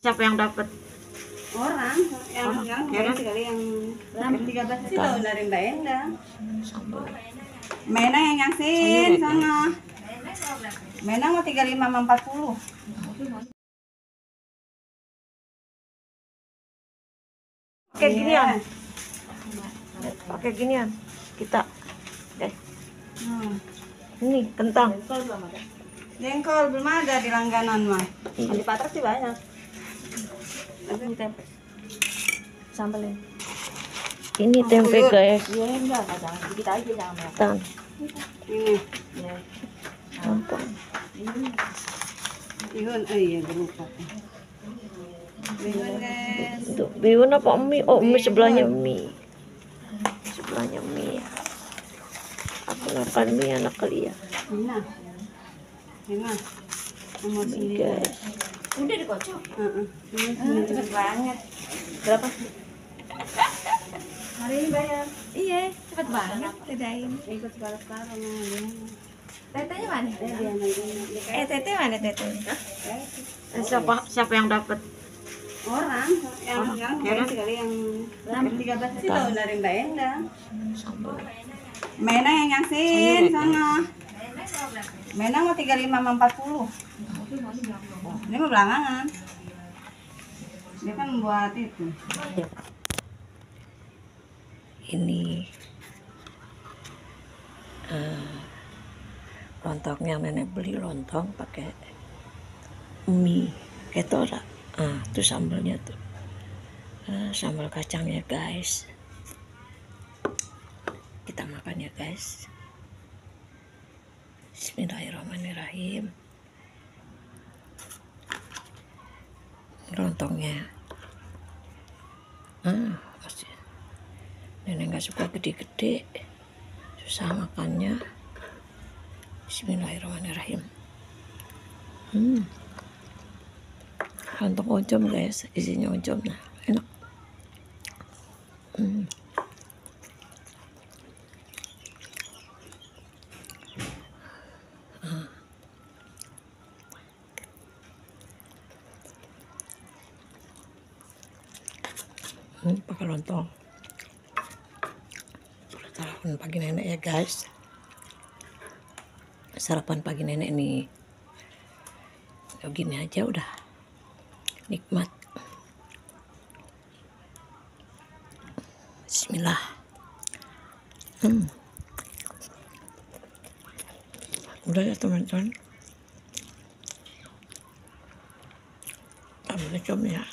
Siapa yang dapat? Orang yang sekali yang 13 itu tahu dari Mbak Enda. Mena yang nyasin sana. Mena mau 35 sama 40. Pakai ginian. Pakai ginian. Kita. Ini kentang. Jengkol belum ada di langganan mah. Di Patras sih banyak. Ini tempe. Sambelin. Ini tempe guys. Iya enggak, jangan dikit aja jangan banyak. Tan. Ini. Lontong. Bihun, iya lupa. Bihun guys. Untuk bihun apa mie? Oh, mie sebelahnya mie. Sebelahnya mie. Aku makan mie anak kali ya. Ini nomor 9. Guys. Udah dikocok. Cepet banget. Berapa? Hari ini bayar. Iya, cepet banget tedain. Ikut sekarang. Tetenya mana? Dia Tete mana tetenya? Siapa yang dapat? orang yang sekali yang 13 itu tahu dari Mbak Enda. Mena yang nyasin sana. Mena mau 35 sama 40. Ini mau belakangan. Dia kan buat itu. Ini lontongnya nenek beli lontong pakai mie ketola. Tuh sambalnya tuh sambal kacangnya guys. Kita makan ya guys. Bismillahirrahmanirrahim. Lontongnya masih nenek nggak suka gede-gede, susah makannya. Bismillahirrahmanirrahim. Lontong oncom guys, isinya oncom, nah enak. Pakai lontong. Sarapan pagi nenek ya guys. Sarapan pagi nenek nih. Gini aja udah nikmat. Bismillah. Udah ya teman-teman. Assalamualaikum ya.